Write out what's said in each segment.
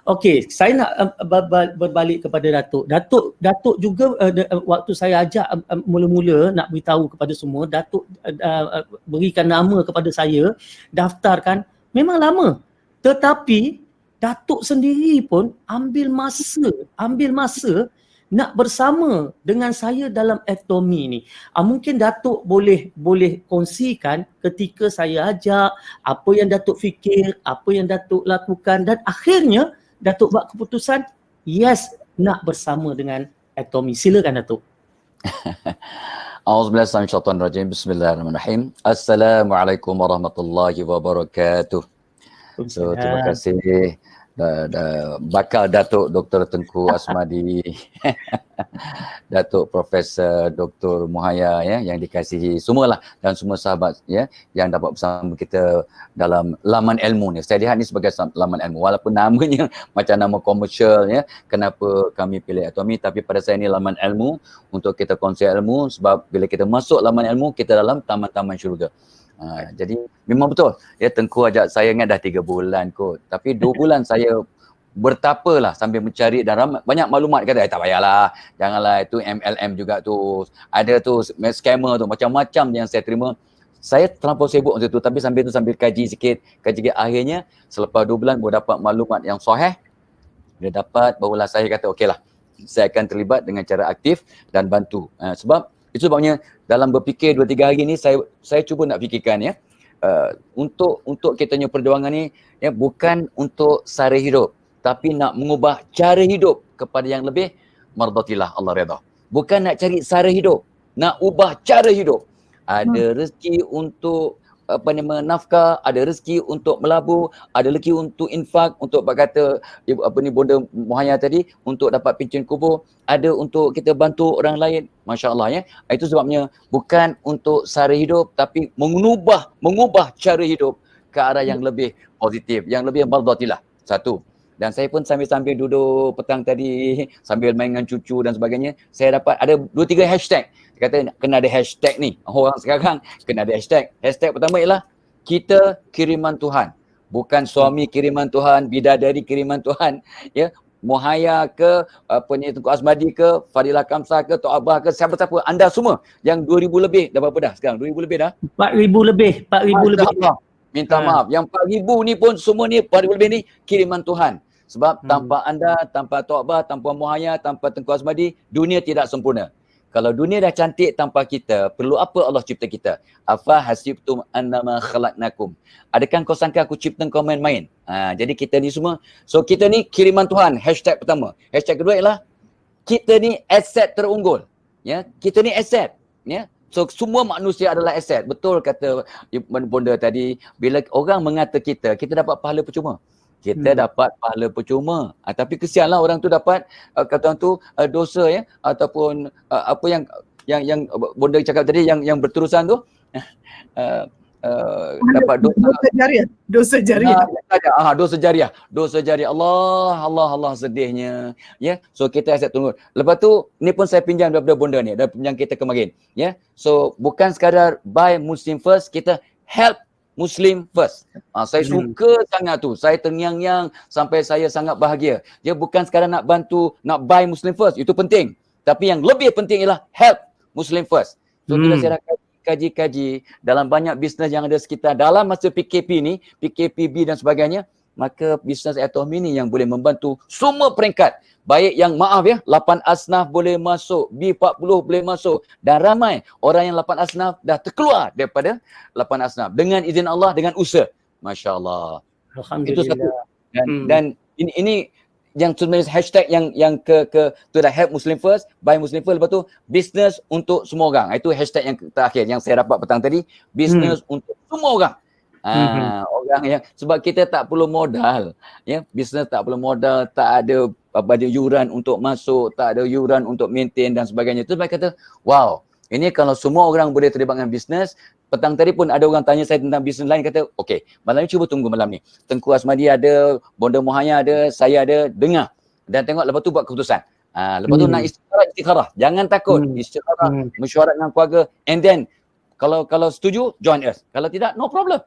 Okey, saya nak berbalik kepada Datuk. Datuk juga waktu saya ajak mula-mula nak beritahu kepada semua, Datuk berikan nama kepada saya, daftarkan, memang lama. Tetapi Datuk sendiri pun ambil masa nak bersama dengan saya dalam Atomy ni. Mungkin Datuk boleh kongsikan ketika saya ajak, apa yang Datuk fikir, apa yang Datuk lakukan, dan akhirnya Datuk buat keputusan yes nak bersama dengan Atomy. Silakan Datuk. A'udzubillahi Bismillahirrahmanirrahim. Assalamualaikum warahmatullahi wabarakatuh. So, terima kasih bakal Datuk Dr. Tengku Asmadi, Datuk Profesor Dr. Muhaya ya, yang dikasihi semualah dan semua sahabat ya yang dapat bersama kita dalam laman ilmu ni. Saya lihat ni sebagai laman ilmu walaupun namanya macam nama komersial ya. Kenapa kami pilih Atomy, tapi pada saya ni laman ilmu untuk kita kongsi ilmu, sebab bila kita masuk laman ilmu kita dalam taman-taman syurga. Jadi memang betul ya, Tengku ajak saya ingat dah 3 bulan kot, tapi 2 bulan saya bertapalah sambil mencari dan banyak maklumat kata tak payahlah, janganlah itu MLM juga tu, ada tu scammer tu, macam-macam yang saya terima. Saya terlampau sibuk macam tu, tapi sambil kaji sikit, akhirnya selepas 2 bulan baru dapat maklumat yang sahih. Bila dapat barulah saya kata okeylah, saya akan terlibat dengan cara aktif dan bantu. Sebab itu sebabnya dalam berfikir 2-3 hari ni saya cuba nak fikirkan ya, untuk kita punya perjuangan ni ya, bukan untuk sara hidup, tapi nak mengubah cara hidup kepada yang lebih mardatillah, Allah redha. Bukan nak cari sara hidup, nak ubah cara hidup. Ada rezeki untuk nafkah, ada rezeki untuk melabur, ada rezeki untuk infak, untuk kata Bonda Muhaya tadi, untuk dapat pincin kubur, ada untuk kita bantu orang lain. Masya Allah ya. Itu sebabnya bukan untuk sara hidup, tapi mengubah cara hidup ke arah yang lebih positif, yang lebih mardatillah. Satu. Dan saya pun sambil-sambil duduk petang tadi, sambil main dengan cucu dan sebagainya, saya dapat ada 2-3 hashtag. Dia kata kena ada hashtag ni. Orang sekarang kena ada hashtag. Hashtag pertama ialah kita kiriman Tuhan. Bukan suami kiriman Tuhan, bidadari kiriman Tuhan. Ya, Muhaya ke, Tengku Asmadi ke, Fadilah Kamsah ke, Tok Abah ke, siapa-siapa, anda semua yang 2,000 lebih, dah berapa dah sekarang? 2,000 lebih dah? 4,000 lebih. Minta maaf, yang 4,000 ni pun semua ni, 4,000 lebih ni kiriman Tuhan. Sebab tanpa anda, tanpa Tok Abah, tanpa Muhaya, tanpa Tengku Asmadi, dunia tidak sempurna. Kalau dunia dah cantik tanpa kita, perlu apa Allah cipta kita? Afa hasibtum annama khalaqnakum. Adakah kau sangka aku cipta kau main-main? Jadi kita ni semua, so kita ni kiriman Tuhan, hashtag pertama. Hashtag kedua ialah kita ni aset terunggul. Ya, kita ni aset, ya. So semua manusia adalah aset. Betul kata Bonda tadi, bila orang mengata kita dapat pahala percuma. Kita dapat pahala percuma. Tapi kesianlah orang tu dapat kata orang tu dosa ya, ataupun apa yang Bonda cakap tadi yang berterusan tu dapat dosa jariah. Dosa jariah. Allah sedihnya ya. So kita asyik tunggu. Lepas tu ni pun saya pinjam daripada Bonda ni, daripada pinjam kita kemarin ya. So bukan sekadar buy Muslim first, kita help Muslim first. Saya suka sangat tu. Saya terngiang-ngiang sampai saya sangat bahagia. Dia bukan sekadar nak bantu, nak buy Muslim first. Itu penting. Tapi yang lebih penting ialah help Muslim first. So bila saya dah kaji dalam banyak bisnes yang ada sekitar dalam masa PKP ni, PKPB dan sebagainya, maka bisnes Atomy ni yang boleh membantu semua peringkat. Baik yang maaf ya, 8 asnaf boleh masuk, B40 boleh masuk, dan ramai orang yang 8 asnaf dah terkeluar daripada 8 asnaf dengan izin Allah, dengan usaha. Masya Allah. Alhamdulillah. Itu satu. Dan ini yang sebenarnya hashtag yang ke tu dah help Muslim first, buy Muslim first, lepas tu business untuk semua orang. Itu hashtag yang terakhir yang saya dapat petang tadi, business untuk semua orang. Orang yang, sebab kita tak perlu modal ya, bisnes tak perlu modal, tak ada yuran untuk masuk, tak ada yuran untuk maintain dan sebagainya. Itu saya kata wow, ini kalau semua orang boleh terlibat dengan bisnes. Petang tadi pun ada orang tanya saya tentang bisnes lain, kata okey, malam ni cuba tunggu malam ni, Tengku Asmadi ada, Bonda Muhaya ada, saya ada, dengar dan tengok, lepas tu buat keputusan. Lepas tu nak istikharah, jangan takut, istikharah, mesyuarat dengan keluarga, and then kalau setuju join us, kalau tidak no problem.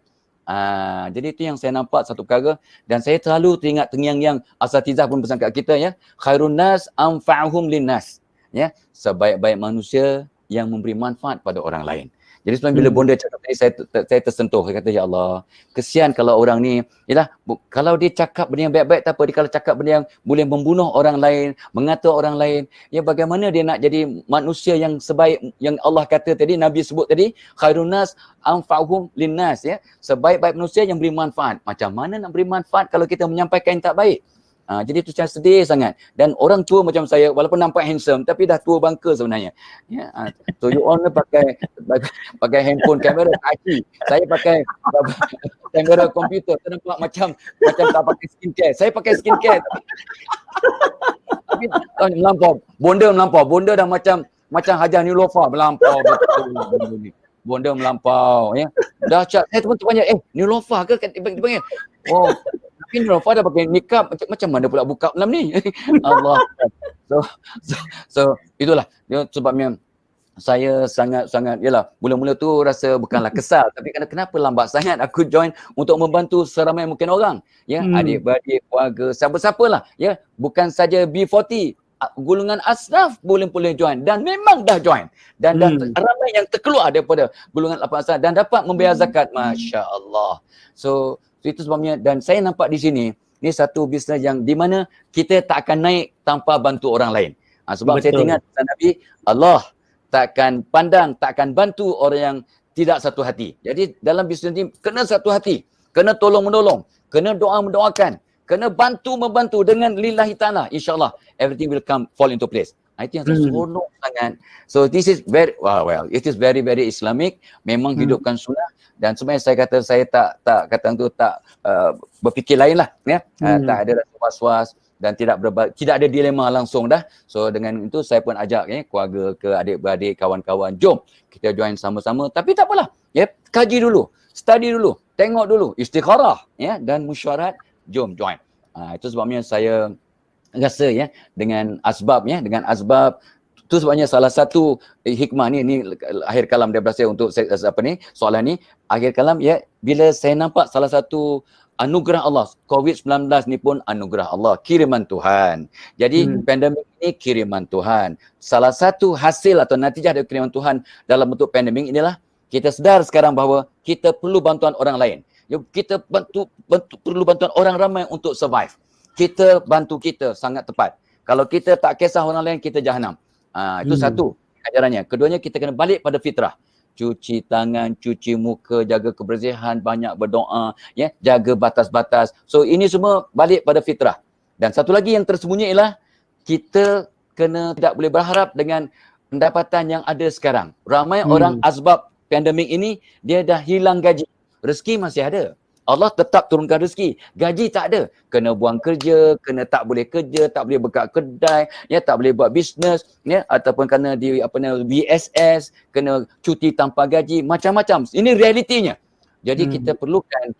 Jadi itu yang saya nampak satu perkara, dan saya selalu teringat terngiang-ngiang asatizah pun pesan kat kita ya, khairun nas anfa'uhum linnas, ya, sebaik-baik manusia yang memberi manfaat pada orang lain. Jadi sebenarnya bila bonda cakap tadi, saya tersentuh. Saya kata, ya Allah, kesian kalau orang ni, yalah, kalau dia cakap benda yang baik-baik tak apa, dia kalau cakap benda yang boleh membunuh orang lain, mengata orang lain, ya bagaimana dia nak jadi manusia yang sebaik yang Allah kata tadi, Nabi sebut tadi, khairun nas anfa'uhum linnas, ya, sebaik-baik manusia yang beri manfaat. Macam mana nak beri manfaat kalau kita menyampaikan yang tak baik? Jadi itu saya sedih sangat. Dan orang tua macam saya, walaupun nampak handsome, tapi dah tua bangka sebenarnya. Ya, so you all pakai handphone kamera kaki. Saya pakai kamera komputer. Saya nampak macam tak pakai skincare. Saya pakai skincare. Tapi melampau. Bonda dah macam Hajah Nilofa melampau betul. Bonda melampau, ya. Dah cak saya pun tertanya, Nilofa ke dipanggil? Oh, tapi Nilofa dah pakai nikab, macam mana pula buka malam ni? Allah. So itulah sebabnya saya sangat yalah, mula-mula tu rasa bukanlah kesal, tapi kenapa lambat sangat aku join untuk membantu seramai mungkin orang, ya, adik-beradik, keluarga, siapa-siapalah, ya, bukan saja B40, golongan asnaf boleh join, dan memang dah join, dan dah ramai yang terkeluar daripada golongan 8 asnaf dan dapat membayar zakat, masya-Allah. So itu sebabnya, dan saya nampak di sini ni satu bisnes yang di mana kita tak akan naik tanpa bantu orang lain. Sebab saya ingat Nabi, Allah takkan pandang, takkan bantu orang yang tidak satu hati. Jadi dalam bisnes ni kena satu hati, kena tolong menolong, kena doa mendoakan, kena membantu dengan lillahi ta'ala. InsyaAllah everything will fall into place. Itu yang saya seronok sangat. So this is it is very Islamic. Memang hidupkan sunnah. Dan sebenarnya saya tak berfikir lain lah, ya. Tak ada rasa was-was dan tidak ada dilema langsung dah. So dengan itu saya pun ajak, ya, keluarga ke adik-beradik, kawan-kawan, jom kita join sama-sama. Tapi tak apalah, ya, kaji dulu, study dulu, tengok dulu, istikharah, ya, dan mesyuarat, jom join. Itu sebabnya saya rasa, ya, dengan asbab itu sebabnya salah satu hikmah ni akhir kalam daripada saya untuk soalan ni, akhir kalam, ya, bila saya nampak salah satu anugerah Allah, COVID-19 ni pun anugerah Allah, kiriman Tuhan. Jadi pandemik ini kiriman Tuhan. Salah satu hasil atau natijah dari kiriman Tuhan dalam bentuk pandemik inilah kita sedar sekarang bahawa kita perlu bantuan orang lain. Kita perlu bantuan orang ramai untuk survive. Kita bantu kita sangat tepat. Kalau kita tak kisah orang lain, kita jahanam. Itu satu ajarannya. Keduanya, kita kena balik pada fitrah. Cuci tangan, cuci muka, jaga kebersihan, banyak berdoa, ya, jaga batas-batas. So ini semua balik pada fitrah. Dan satu lagi yang tersembunyi ialah kita tidak boleh berharap dengan pendapatan yang ada sekarang. Ramai orang asbab pandemik ini dia dah hilang gaji. Rezeki masih ada. Allah tetap turunkan rezeki. Gaji tak ada. Kena buang kerja, tak boleh kerja, tak boleh buka kedai, ya, tak boleh buat bisnes, ya, ataupun kena BSS, kena cuti tanpa gaji, macam-macam. Ini realitinya. Jadi kita perlukan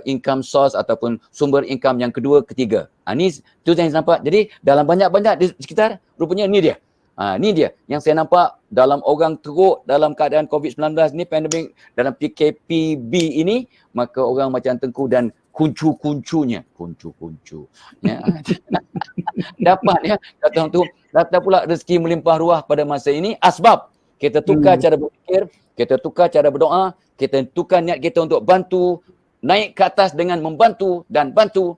income source ataupun sumber income yang kedua, ketiga. Ni tu yang saya nampak. Jadi dalam banyak-banyak di sekitar, rupanya ni dia. Ni dia yang saya nampak dalam orang teruk dalam keadaan COVID-19 ni, pandemik, dalam PKPB ini, maka orang macam Tengku dan kuncu-kuncunya, ya, dapat, ya, kata orang tu, datang pula rezeki melimpah ruah pada masa ini. Asbab kita tukar cara berfikir, kita tukar cara berdoa, kita tukar niat kita untuk bantu, naik ke atas dengan membantu dan bantu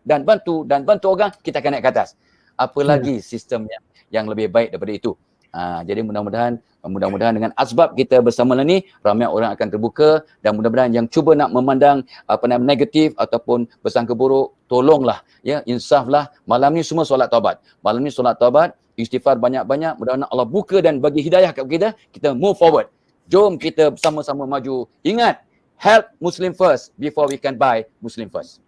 orang, kita akan naik ke atas. Apalagi sistem yang lebih baik daripada itu. Jadi mudah-mudahan dengan asbab kita bersama ni, ramai orang akan terbuka, dan mudah-mudahan yang cuba nak memandang negatif ataupun bersangka buruk, tolonglah, ya, insaflah. Malam ni semua solat taubat. Istighfar banyak-banyak, mudah-mudahan Allah buka dan bagi hidayah kepada kita move forward. Jom kita sama-sama maju. Ingat, help Muslim first before we can buy Muslim first.